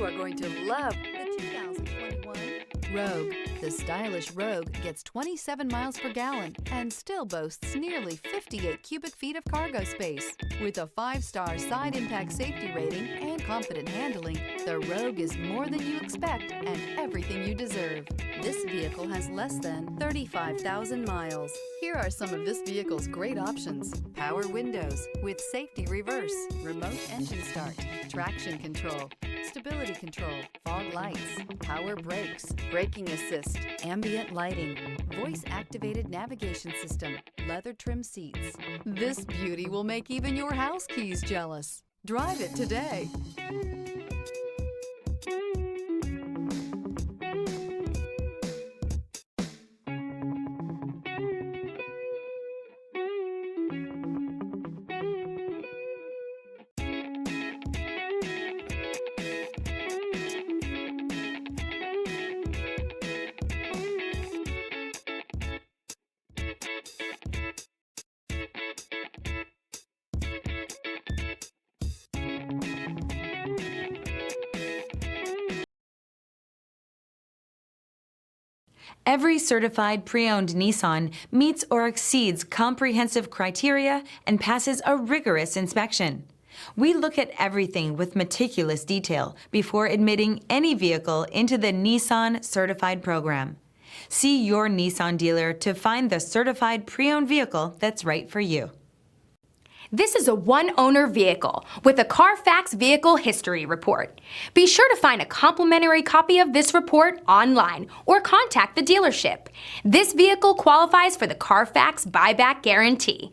are going to love the 2021 Rogue. The stylish Rogue gets 27 miles per gallon and still boasts nearly 58 cubic feet of cargo space. With a 5-star side impact safety rating and confident handling, the Rogue is more than you expect and everything you deserve. This vehicle has less than 35,000 miles. Here are some of this vehicle's great options: power windows with safety reverse, remote engine start, traction control, stability control, fog lights, power brakes, braking assist, ambient lighting, voice-activated navigation system, leather trim seats. This beauty will make even your house keys jealous. Drive it today. Every certified pre-owned Nissan meets or exceeds comprehensive criteria and passes a rigorous inspection. We look at everything with meticulous detail before admitting any vehicle into the Nissan Certified Program. See your Nissan dealer to find the certified pre-owned vehicle that's right for you. This is a one-owner vehicle with a Carfax Vehicle History Report. Be sure to find a complimentary copy of this report online or contact the dealership. This vehicle qualifies for the Carfax Buyback Guarantee.